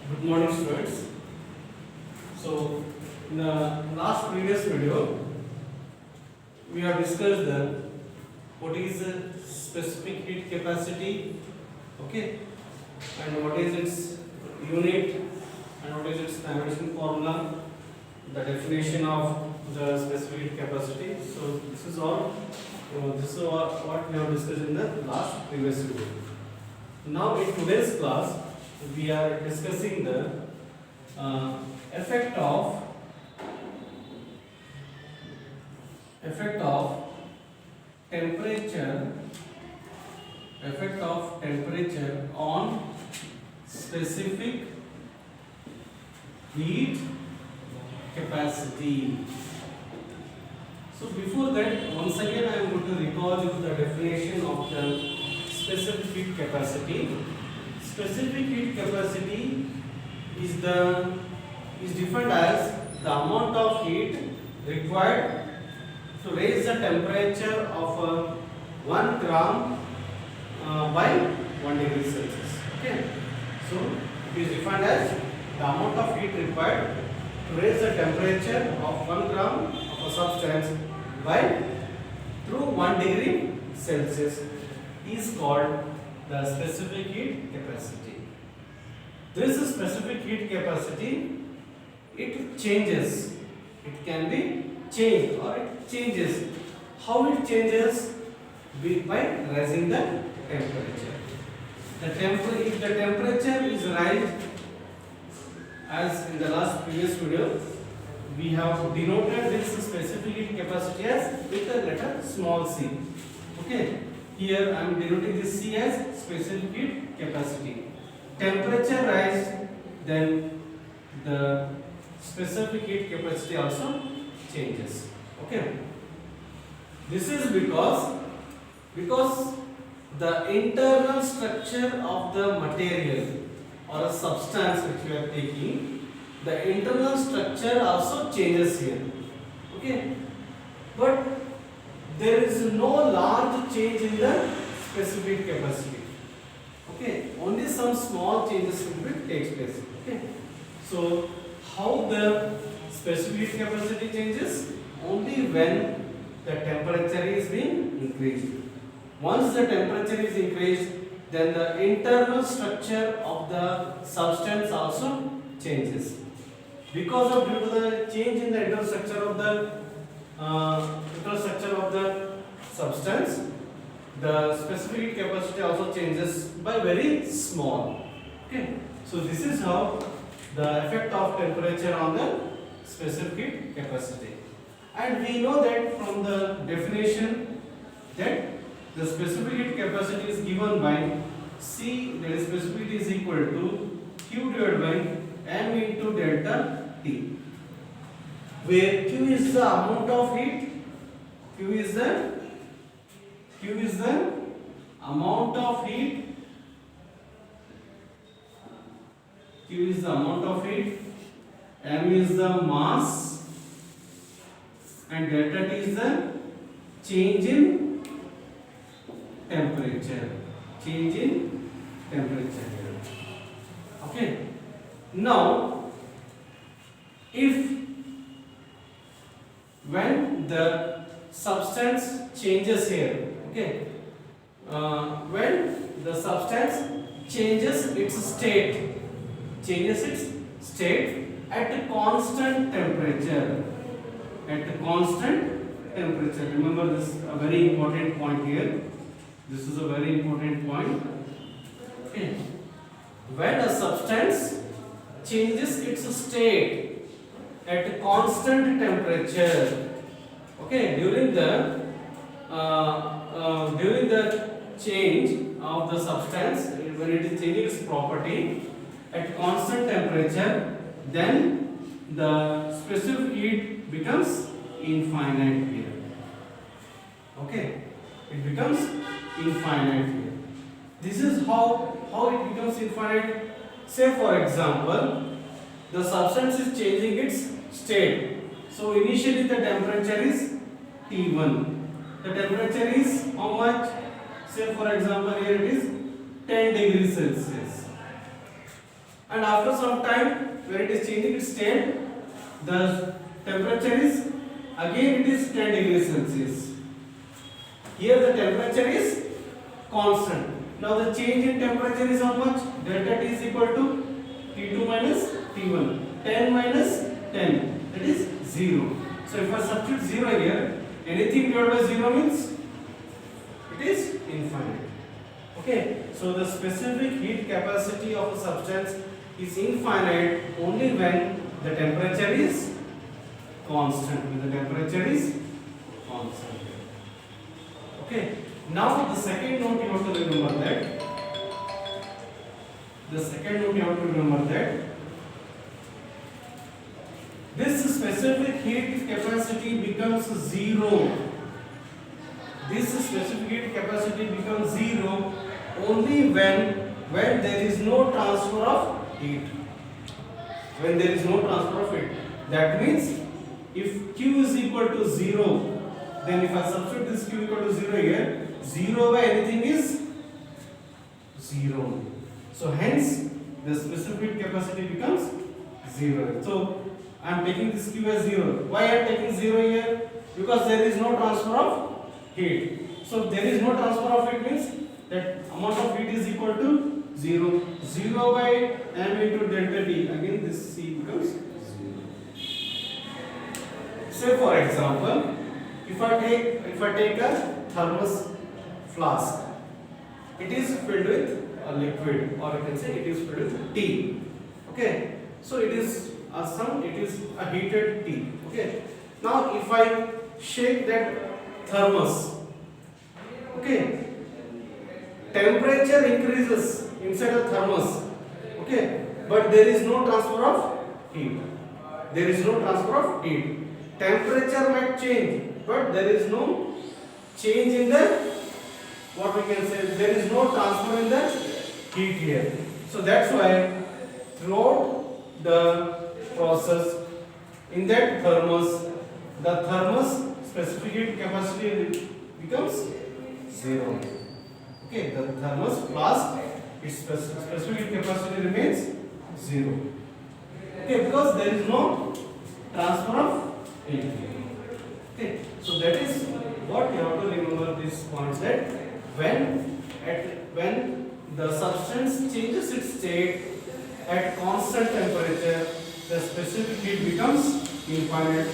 Good morning, students. So, in the last previous video, we have discussed what is the specific heat capacity, okay, and what is its unit, and what is its dimension formula, the definition of the specific heat capacity. So, this is all. This is what we have discussed in the last previous video. Now, in today's class, we are discussing the effect of temperature on specific heat capacity. So before that, once again I am going to recall you the definition of the specific heat capacity. Specific heat capacity is defined as the amount of heat required to raise the temperature of 1 gram by 1 degree Celsius. Okay, so it is defined as the amount of heat required to raise the temperature of 1 gram of a substance by through 1 degree Celsius is called the specific heat capacity. This specific heat capacity, it changes. It can be changed or it changes. How it changes? By raising the temperature. If the temperature is raised, as in the last previous video, we have denoted this specific heat capacity as with the letter small c. Okay. Here I am denoting this C as specific heat capacity. Temperature rise, then the specific heat capacity also changes. Okay. This is because the internal structure of the material or a substance which we are taking, the internal structure also changes here. Okay. But there is no large change in the specific capacity. Okay, only some small changes will takes place. Okay, so how the specific capacity changes? Only when the temperature is being increased. Once the temperature is increased, then the internal structure of the substance also changes. Because of due to the change in the internal structure of the substance, the specific heat capacity also changes by very small. Okay, so this is how the effect of temperature on the specific heat capacity. And we know that from the definition that the specific heat capacity is given by C, that is specific heat is equal to Q divided by M into delta T, where Q is the amount of heat, Q is the amount of heat, Q is the amount of heat, M is the mass, and delta T is the change in temperature. Okay. Now, when the substance changes here, okay, when the substance changes its state at a constant temperature, remember this a very important point here. This is a very important point. Okay, when a substance changes its state at a constant temperature, okay, during the change of the substance, when it is changing its property at constant temperature, then the specific heat becomes infinite here. Okay, it becomes infinite here. This is how it becomes infinite. Say for example, the substance is changing its state. So initially the temperature is T1. The temperature is how much? Say for example, here it is 10 degrees Celsius. and after some time when it is changing its state, the temperature is again it is 10 degrees Celsius. Here the temperature is constant. Now the change in temperature is how much? Delta T is equal to T2 minus T1. 10 minus 10, that is 0. So if I substitute 0 here, anything divided by 0 means it is infinite. Okay, so the specific heat capacity of a substance is infinite only when the temperature is constant. When the temperature is constant. Okay, now the second note you have to remember that. The second note you have to remember that this specific heat capacity becomes 0. This specific heat capacity becomes 0 only when there is no transfer of heat. When there is no transfer of heat. That means if Q is equal to 0, then if I substitute this Q equal to 0 here, 0 by anything is 0. So hence the specific heat capacity becomes 0. So I am taking this Q as 0. Why I am taking 0 here? Because there is no transfer of heat. So there is no transfer of heat means that amount of heat is equal to 0. 0 by m into delta T. Again this C becomes 0. Say for example, if I take a thermos flask, it is filled with a liquid, or you can say it is filled with tea. Okay, so it is a heated tea. Okay, now if I shake that thermos, okay, temperature increases inside the thermos. Okay, but there is no transfer of heat. There is no transfer of heat. Temperature might change, but there is no change in the, what we can say, there is no transfer in the heat here. So that's why throughout the process in that thermos, the thermos specific heat capacity becomes 0. Okay, the thermos flask, its specific heat capacity remains 0. Okay, because there is no transfer of heat. Okay, so that is what you have to remember this point, that when the substance changes its state at constant temperature, the specific heat becomes infinite.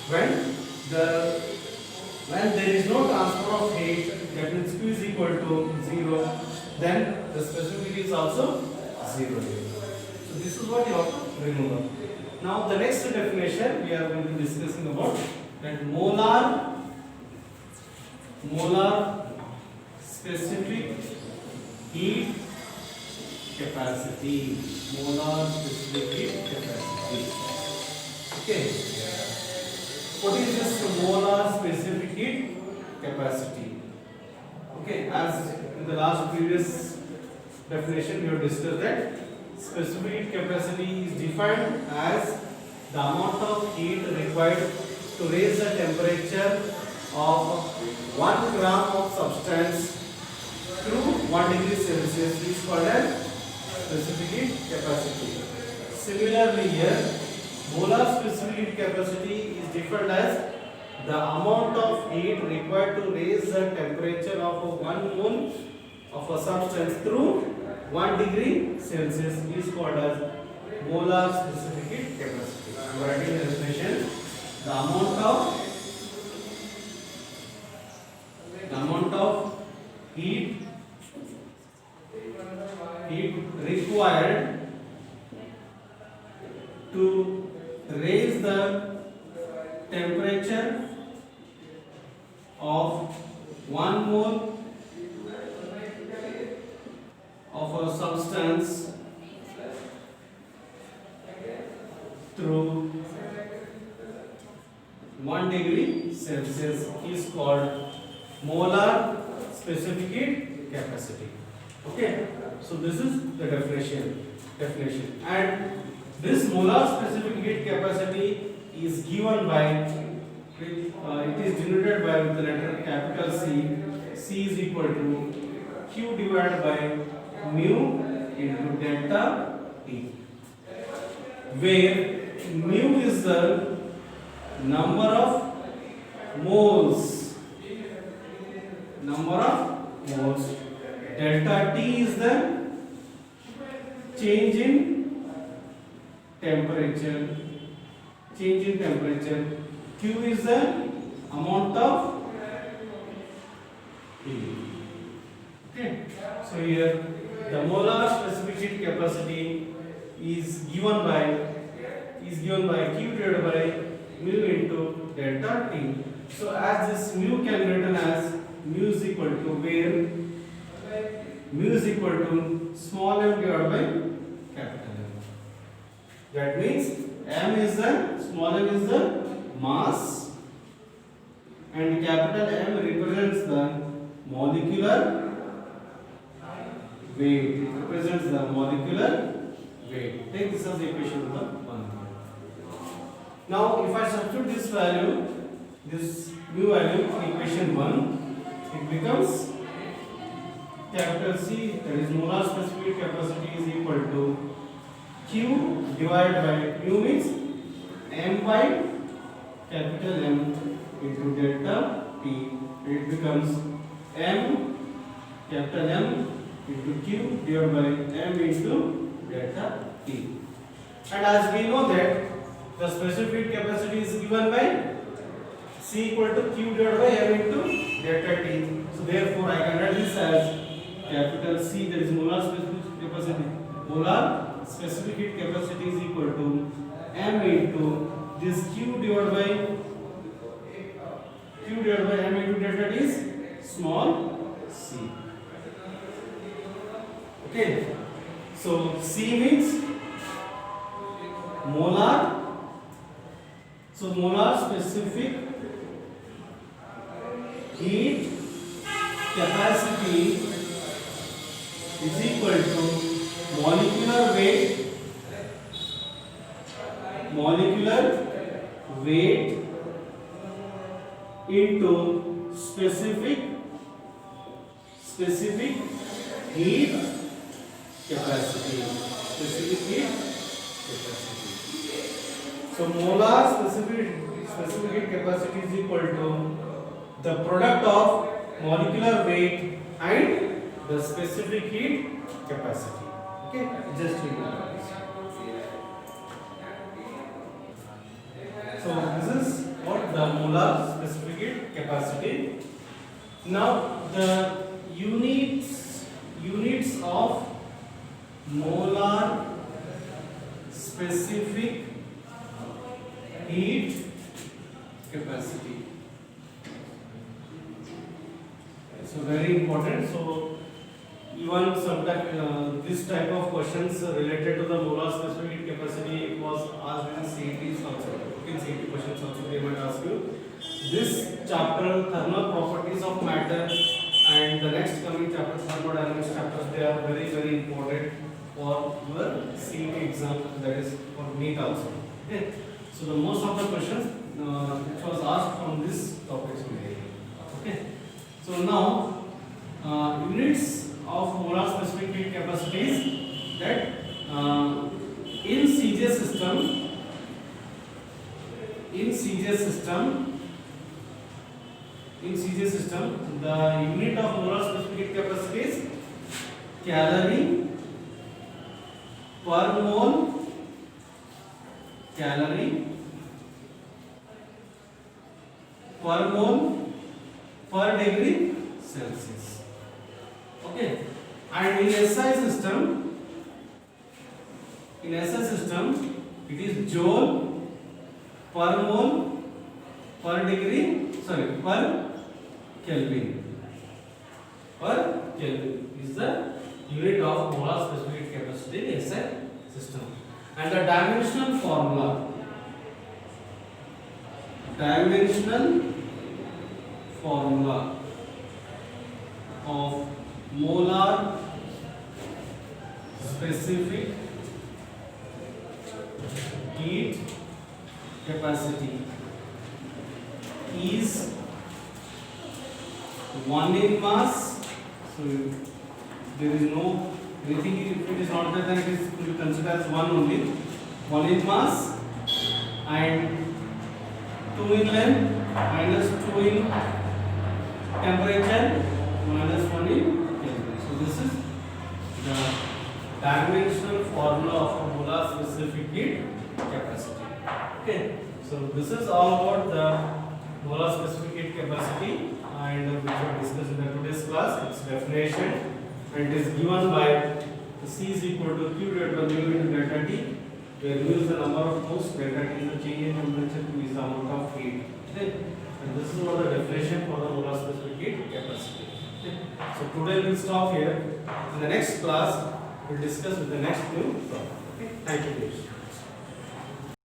When there is no transfer of heat, that means Q is equal to 0, then the specific heat is also 0. So this is what you have to remember. Now the next definition we are going to be discussing about that molar specific heat capacity. Molar specific heat capacity. Okay. What is this molar specific heat capacity? Okay, as in the last previous definition we have discussed that specific heat capacity is defined as the amount of heat required to raise the temperature of 1 gram of substance to 1 degree Celsius is called as specific heat capacity. Similarly here, molar specific heat capacity is defined as the amount of heat required to raise the temperature of 1 mole of a substance through 1 degree Celsius is called as molar specific heat capacity. I am writing the definition. The amount of heat required to raise the temperature of 1 mole of a substance through 1 degree Celsius is called molar specific heat capacity. Okay, so this is the definition, and this molar specific heat capacity is given by it is denoted by with the letter capital C. C is equal to Q divided by mu into delta T, where mu is the number of moles, delta T is the change in temperature, Q is the amount of heat. Okay, so here the molar specific heat capacity is given by Q divided by mu into delta T. So as this mu can be written as mu is equal to small m divided by capital M. That means small m is the mass and capital M represents the molecular weight. Take this as the equation number 1. Now if I substitute this mu value in equation 1, it becomes capital C, that is molar specific capacity, is equal to Q divided by mu means M by capital M into delta T. It becomes capital M into Q divided by M into delta T. And as we know that the specific capacity is given by C equal to Q divided by M into delta T. So therefore I can write this as capital C, that is molar specific capacity. Molar specific heat capacity is equal to M into this Q divided by M into delta T is small c. Okay, so C means molar. So molar specific heat capacity is equal to molecular weight into specific heat capacity. So molar specific heat capacity is equal to the product of molecular weight and the specific heat capacity. Okay, just remember this. So this is what the molar specific heat capacity. Now the units of molar specific heat capacity. So very important. So even sometimes this type of questions related to the molar specific heat capacity was asked in CETs also. In CET questions also they might ask you. This chapter, thermal properties of matter, and the next coming chapter, thermodynamics chapters, they are very, very important for your CET exam, that is for NEET also. Okay. So the most of the questions which was asked from this topics only. Okay. So now units of molar specific heat capacities, that in CJ system, the unit of molar specific heat capacity is calorie per mole, per degree Celsius. Okay, and in SI system, it is joule per mole per Kelvin. Is the unit of molar specific capacity in SI system. And the dimensional formula of molar specific heat capacity is 1 in mass. So there is no Anything if it is not there, then it is to be considered as 1 only. 1 in mass and 2 in length minus 2 in temperature minus 1 in Kelvin. So this is the dimensional formula of a molar specific heat capacity. Okay, so this is all about the molar specific heat capacity, and which we discussed in the today's class. Its definition, and it is given by C is equal to Q divided by mu into delta T, where mu is the number of moles, delta T is the change in temperature, Q is the amount of heat. Okay, and this is what the definition for the molar specific heat capacity. Okay, so today we will stop here. In the next class, we will discuss with the next new problem. Okay, thank you.